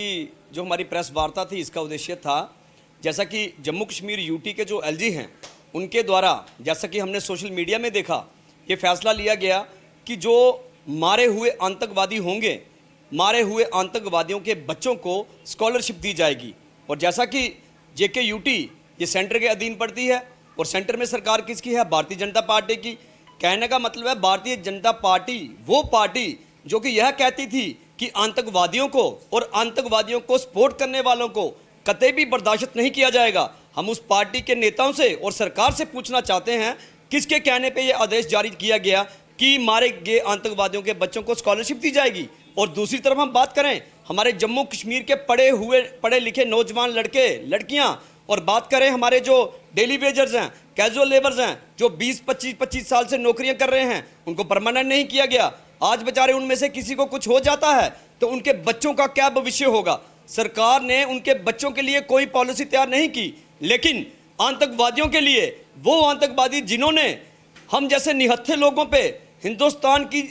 जो हमारी प्रेस वार्ता थी इसका उद्देश्य था, जैसा कि जम्मू कश्मीर यूटी के जो एलजी हैं उनके द्वारा, जैसा कि हमने सोशल मीडिया में देखा, ये फैसला लिया गया कि जो मारे हुए आतंकवादी होंगे, मारे हुए आतंकवादियों के बच्चों को स्कॉलरशिप दी जाएगी। और जैसा कि जेके यूटी ये सेंटर के अधीन पड़ती है और सेंटर में सरकार किसकी है? भारतीय जनता पार्टी की। कहने का मतलब है भारतीय जनता पार्टी वो पार्टी जो कि यह कहती थी कि आतंकवादियों को और आतंकवादियों को सपोर्ट करने वालों को कतई भी बर्दाश्त नहीं किया जाएगा। हम उस पार्टी के नेताओं से और सरकार से पूछना चाहते हैं, किसके कहने पे ये आदेश जारी किया गया कि मारे गए आतंकवादियों के बच्चों को स्कॉलरशिप दी जाएगी? और दूसरी तरफ हम बात करें हमारे जम्मू कश्मीर के पढ़े लिखे नौजवान लड़के लड़कियां, और बात करें हमारे जो डेली वेजर्स हैं, कैजुअल लेबर्स हैं, जो 20-25 साल से नौकरियां कर रहे हैं, उनको परमानेंट नहीं किया गया। आज बेचारे उनमें से किसी को कुछ हो जाता है तो उनके बच्चों का क्या भविष्य होगा? सरकार ने उनके बच्चों के लिए कोई पॉलिसी तैयार नहीं की, लेकिन आतंकवादियों के लिए, वो आतंकवादी जिन्होंने हम जैसे निहत्थे लोगों पे, हिंदुस्तान की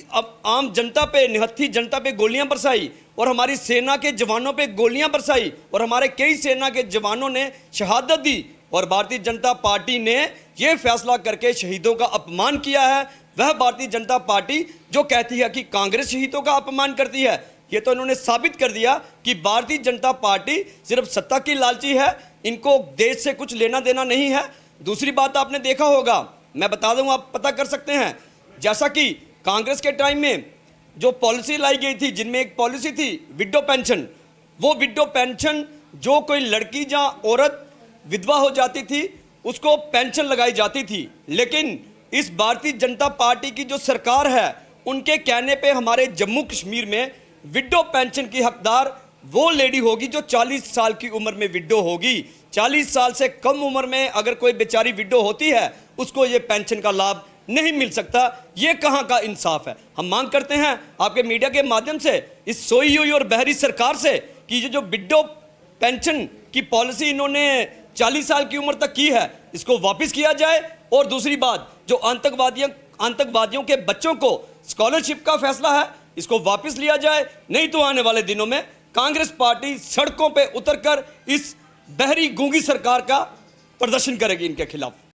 आम जनता पे, निहत्थी जनता पे गोलियां बरसाई और हमारी सेना के जवानों पे गोलियां बरसाई और हमारे कई सेना के जवानों ने शहादत दी, और भारतीय जनता पार्टी ने यह फैसला करके शहीदों का अपमान किया है। वह भारतीय जनता पार्टी जो कहती है कि कांग्रेस शहीदों का अपमान करती है, ये तो इन्होंने साबित कर दिया कि भारतीय जनता पार्टी सिर्फ सत्ता की लालची है, इनको देश से कुछ लेना देना नहीं है। दूसरी बात आपने देखा होगा, मैं बता दूं, आप पता कर सकते हैं, जैसा कि कांग्रेस के टाइम में जो पॉलिसी लाई गई थी, जिनमें एक पॉलिसी थी विडो पेंशन, वो विडो पेंशन जो कोई लड़की या औरत विधवा हो जाती थी उसको पेंशन लगाई जाती थी। लेकिन इस भारतीय जनता पार्टी की जो सरकार है उनके कहने पे हमारे जम्मू कश्मीर में विडो पेंशन की हकदार वो लेडी होगी जो 40 साल की उम्र में विडो होगी। 40 साल से कम उम्र में अगर कोई बेचारी विडो होती है उसको ये पेंशन का लाभ नहीं मिल सकता। ये कहाँ का इंसाफ है? हम मांग करते हैं आपके मीडिया के माध्यम से इस सोई हुई और बहरी सरकार से कि ये जो विडो पेंशन की पॉलिसी इन्होंने 40 साल की उम्र तक की है, इसको वापस किया जाए। और दूसरी बात, जो आतंकवादियों के बच्चों को स्कॉलरशिप का फैसला है, इसको वापस लिया जाए, नहीं तो आने वाले दिनों में कांग्रेस पार्टी सड़कों पे उतरकर इस बहरी गूंगी सरकार का प्रदर्शन करेगी इनके खिलाफ।